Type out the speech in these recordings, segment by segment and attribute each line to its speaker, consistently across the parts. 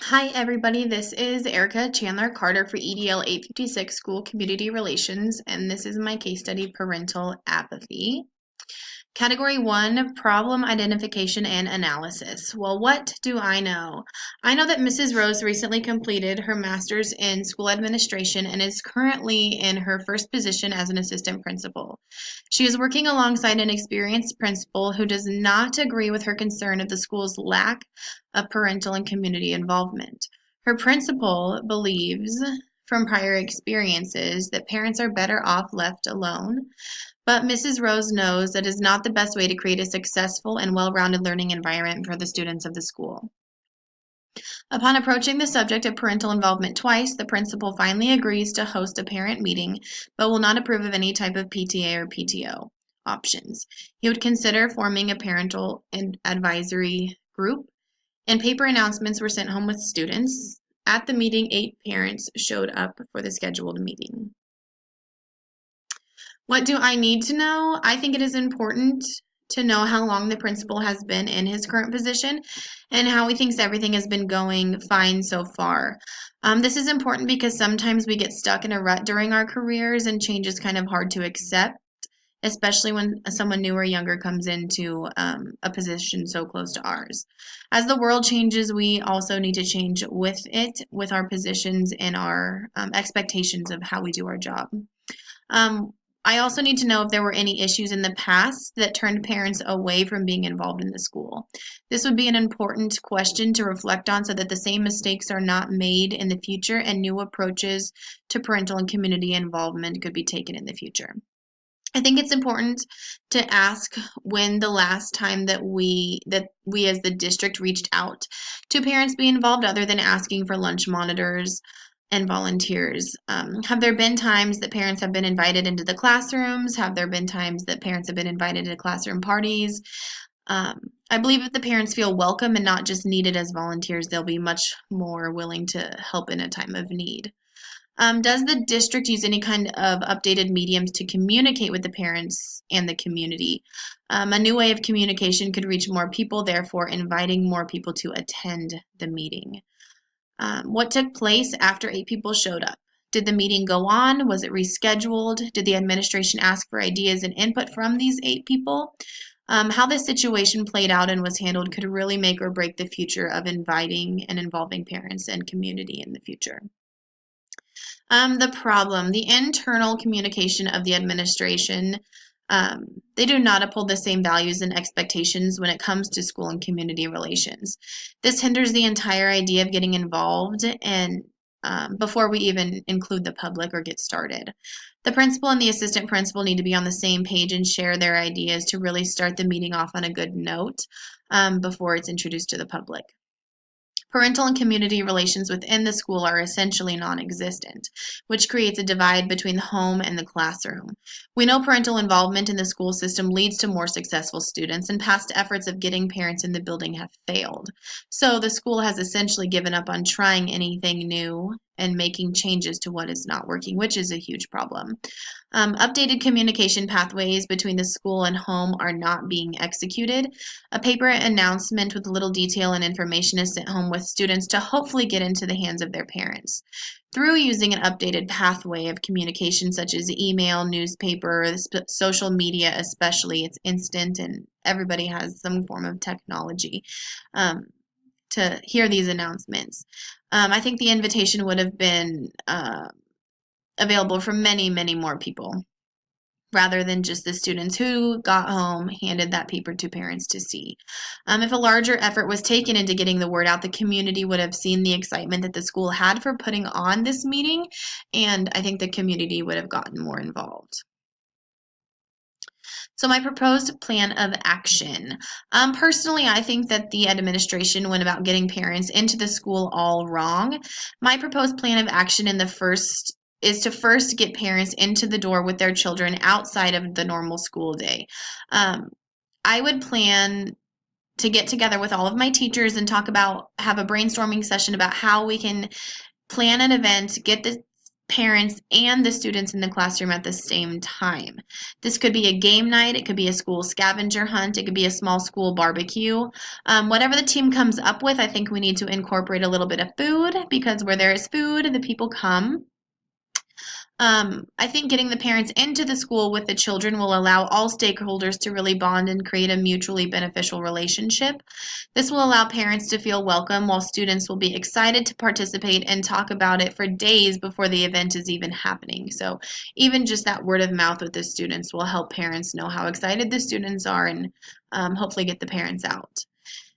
Speaker 1: Hi, everybody. This is Erica Chandler Carter for EDL 856 School Community Relations, and this is my case study, Parental Apathy. Category 1, Problem Identification and Analysis. Well, what do I know? I know that Mrs. Rose recently completed her master's in school administration and is currently in her first position as an assistant principal. She is working alongside an experienced principal who does not agree with her concern of the school's lack of parental and community involvement. Her principal believes from prior experiences that parents are better off left alone, but Mrs. Rose knows that is not the best way to create a successful and well-rounded learning environment for the students of the school. Upon approaching the subject of parental involvement twice, the principal finally agrees to host a parent meeting, but will not approve of any type of PTA or PTO options. He would consider forming a parental and advisory group, and paper announcements were sent home with students. At the meeting, 8 parents showed up for the scheduled meeting. What do I need to know? I think it is important to know how long the principal has been in his current position and how he thinks everything has been going fine so far. This is important because sometimes we get stuck in a rut during our careers and change is kind of hard to accept, especially when someone new or younger comes into a position so close to ours. As the world changes, we also need to change with it, with our positions and our expectations of how we do our job. Um, I also need to know if there were any issues in the past that turned parents away from being involved in the school. This would be an important question to reflect on so that the same mistakes are not made in the future and new approaches to parental and community involvement could be taken in the future. I think it's important to ask when the last time that we as the district reached out to parents be involved other than asking for lunch monitors and volunteers. Have there been times that parents have been invited into the classrooms? Have there been times that parents have been invited to classroom parties? I believe if the parents feel welcome and not just needed as volunteers, they'll be much more willing to help in a time of need. Does the district use any kind of updated mediums to communicate with the parents and the community? A new way of communication could reach more people, therefore inviting more people to attend the meeting. What took place after 8 people showed up? Did the meeting go on? Was it rescheduled? Did the administration ask for ideas and input from these 8 people? How this situation played out and was handled could really make or break the future of inviting and involving parents and community in the future. The internal communication of the administration, they do not uphold the same values and expectations when it comes to school and community relations. This hinders the entire idea of getting involved and before we even include the public or get started. The principal and the assistant principal need to be on the same page and share their ideas to really start the meeting off on a good note before it's introduced to the public. Parental and community relations within the school are essentially non-existent, which creates a divide between the home and the classroom. We know parental involvement in the school system leads to more successful students, and past efforts of getting parents in the building have failed. So the school has essentially given up on trying anything new and making changes to what is not working, which is a huge problem. Updated communication pathways between the school and home are not being executed. A paper announcement with little detail and information is sent home with students to hopefully get into the hands of their parents. Through using an updated pathway of communication such as email, newspaper, social media especially, it's instant and everybody has some form of technology to hear these announcements. I think the invitation would have been available for many, many more people rather than just the students who got home, handed that paper to parents to see. If a larger effort was taken into getting the word out, the community would have seen the excitement that the school had for putting on this meeting, and I think the community would have gotten more involved. So my proposed plan of action. Personally, I think that the administration went about getting parents into the school all wrong. My proposed plan of action is to first get parents into the door with their children outside of the normal school day. I would plan to get together with all of my teachers and have a brainstorming session about how we can plan an event, get the parents and the students in the classroom at the same time. This could be a game night, it could be a school scavenger hunt, it could be a small school barbecue. Whatever the team comes up with, I think we need to incorporate a little bit of food, because where there is food, the people come. I think getting the parents into the school with the children will allow all stakeholders to really bond and create a mutually beneficial relationship. This will allow parents to feel welcome, while students will be excited to participate and talk about it for days before the event is even happening. So even just that word of mouth with the students will help parents know how excited the students are, and hopefully get the parents out.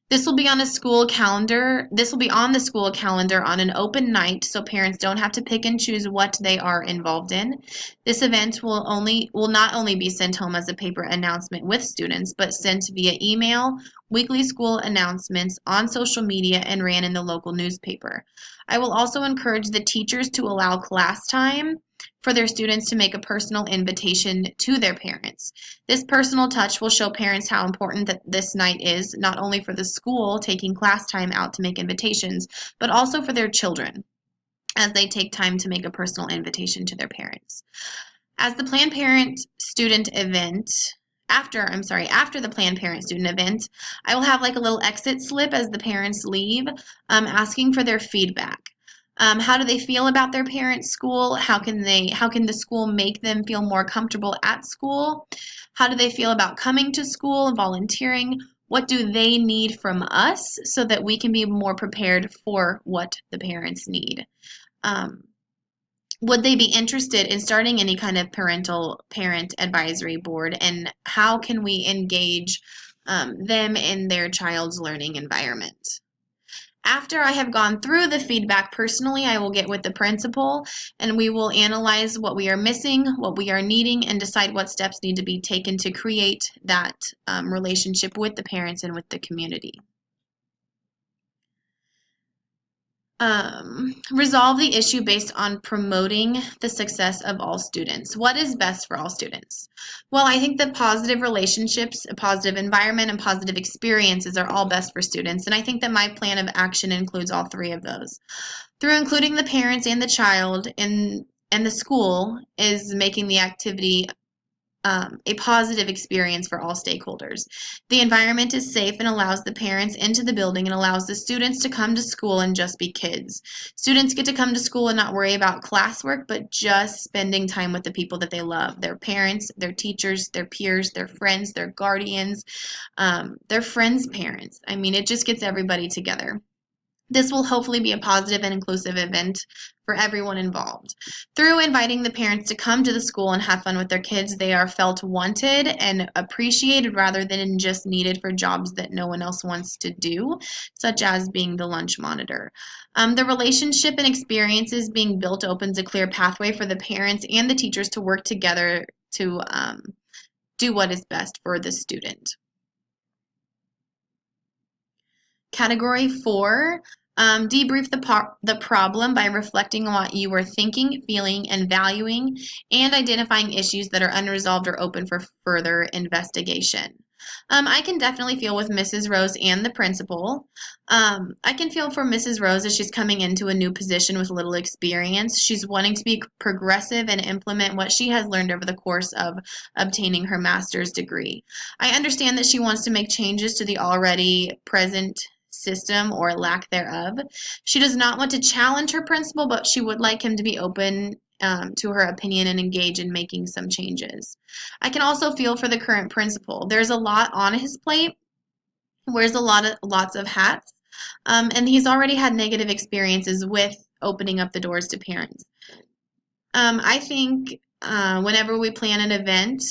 Speaker 1: This will be on a school calendar. This will be on the school calendar on an open night, so parents don't have to pick and choose what they are involved in. This event will not only be sent home as a paper announcement with students, but sent via email, weekly school announcements, on social media, and ran in the local newspaper. I will also encourage the teachers to allow class time for their students to make a personal invitation to their parents. This personal touch will show parents how important that this night is, not only for the school taking class time out to make invitations, but also for their children as they take time to make a personal invitation to their parents. As the Planned Parent student event, after the Planned Parent student event, I will have like a little exit slip as the parents leave, asking for their feedback. How do they feel about their parents' school? How can the school make them feel more comfortable at school? How do they feel about coming to school and volunteering? What do they need from us so that we can be more prepared for what the parents need? Um, would they be interested in starting any kind of parent advisory board, and how can we engage them in their child's learning environment? After I have gone through the feedback personally, I will get with the principal and we will analyze what we are missing, what we are needing, and decide what steps need to be taken to create that relationship with the parents and with the community. Resolve the issue based on promoting the success of all students. What is best for all students? Well, I think that positive relationships, a positive environment, and positive experiences are all best for students. And I think that my plan of action includes all three of those. Through including the parents and the child in and the school is making the activity a positive experience for all stakeholders. The environment is safe and allows the parents into the building and allows the students to come to school and just be kids. Students get to come to school and not worry about classwork, but just spending time with the people that they love, their parents, their teachers, their peers, their friends, their guardians, their friends' parents. I mean, it just gets everybody together. This will hopefully be a positive and inclusive event for everyone involved. Through inviting the parents to come to the school and have fun with their kids, they are felt wanted and appreciated rather than just needed for jobs that no one else wants to do, such as being the lunch monitor. The relationship and experiences being built opens a clear pathway for the parents and the teachers to work together to do what is best for the student. Category 4, debrief the problem by reflecting on what you were thinking, feeling, and valuing, and identifying issues that are unresolved or open for further investigation. I can definitely feel with Mrs. Rose and the principal. I can feel for Mrs. Rose as she's coming into a new position with little experience. She's wanting to be progressive and implement what she has learned over the course of obtaining her master's degree. I understand that she wants to make changes to the already present system or lack thereof. She does not want to challenge her principal, but she would like him to be open to her opinion and engage in making some changes. I can also feel for the current principal. There's a lot on his plate, wears lots of hats, and he's already had negative experiences with opening up the doors to parents. I think whenever we plan an event,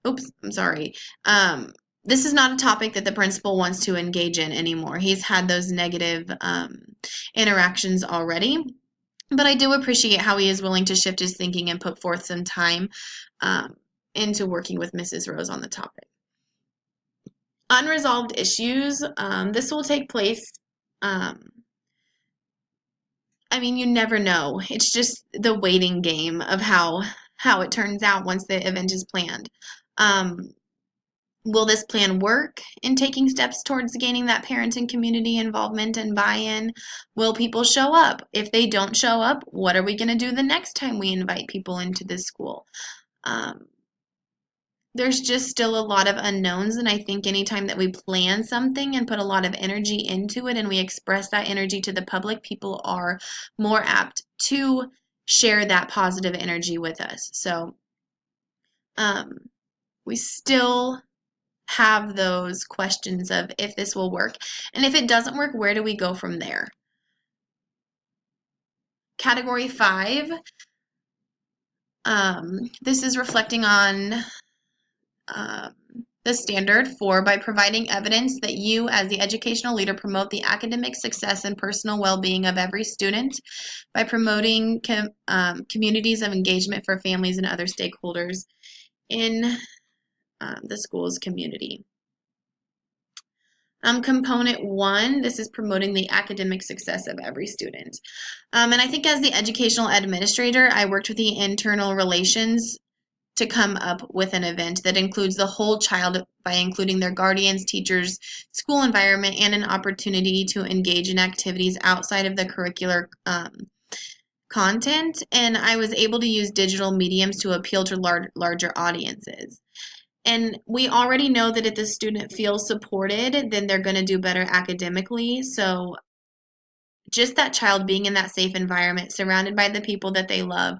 Speaker 1: oops, I'm sorry. This is not a topic that the principal wants to engage in anymore. He's had those negative interactions already. But I do appreciate how he is willing to shift his thinking and put forth some time into working with Mrs. Rose on the topic. Unresolved issues. This will take place. I mean, you never know. It's just the waiting game of how it turns out once the event is planned. Will this plan work in taking steps towards gaining that parent and community involvement and buy-in? Will people show up? If they don't show up, what are we going to do the next time we invite people into this school? Um, there's just still a lot of unknowns, and I think anytime that we plan something and put a lot of energy into it and we express that energy to the public, people are more apt to share that positive energy with us. So um, we still have those questions of if this will work. And if it doesn't work, where do we go from there? Category 5, this is reflecting on um, the standard 4 by providing evidence that you as the educational leader promote the academic success and personal well-being of every student by promoting communities of engagement for families and other stakeholders in the school's community. Component 1, this is promoting the academic success of every student. And I think as the educational administrator, I worked with the internal relations to come up with an event that includes the whole child by including their guardians, teachers, school environment, and an opportunity to engage in activities outside of the curricular content. And I was able to use digital mediums to appeal to larger audiences. And we already know that if the student feels supported, then they're going to do better academically. So just that child being in that safe environment, surrounded by the people that they love,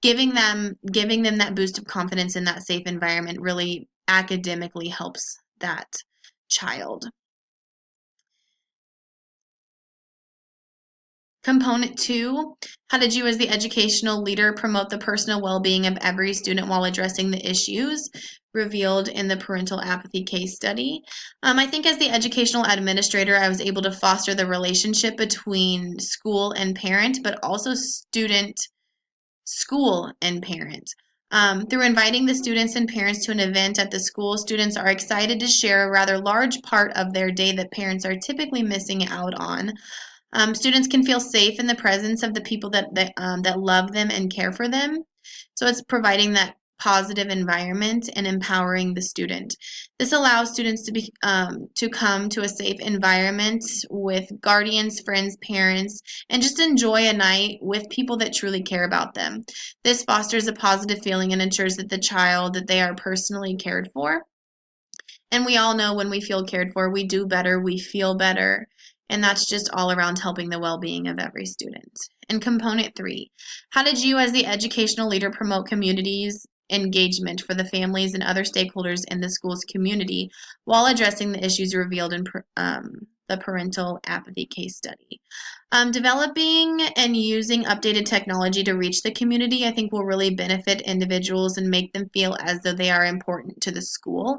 Speaker 1: giving them that boost of confidence in that safe environment really academically helps that child. Component 2, how did you as the educational leader promote the personal well-being of every student while addressing the issues revealed in the parental apathy case study? I think as the educational administrator, I was able to foster the relationship between school and parent, but also student, school, and parent. Through inviting the students and parents to an event at the school, students are excited to share a rather large part of their day that parents are typically missing out on. Students can feel safe in the presence of the people that love them and care for them. So it's providing that positive environment and empowering the student. This allows students to come to a safe environment with guardians, friends, parents, and just enjoy a night with people that truly care about them. This fosters a positive feeling and ensures that the child that they are personally cared for. And we all know when we feel cared for, we do better, we feel better, and that's just all around helping the well-being of every student. And component 3, how did you as the educational leader promote communities engagement for the families and other stakeholders in the school's community while addressing the issues revealed in the parental apathy case study? Developing and using updated technology to reach the community, I think, will really benefit individuals and make them feel as though they are important to the school.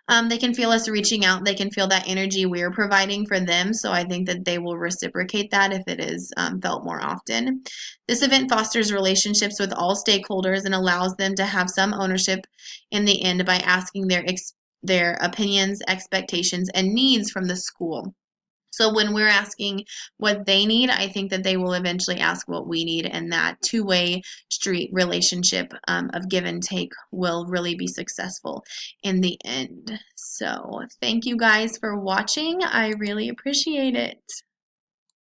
Speaker 1: They can feel us reaching out. They can feel that energy we're providing for them. So I think that they will reciprocate that if it is felt more often. This event fosters relationships with all stakeholders and allows them to have some ownership in the end by asking their opinions, expectations, and needs from the school. So when we're asking what they need, I think that they will eventually ask what we need, and that two-way street relationship of give and take will really be successful in the end. So thank you guys for watching. I really appreciate it.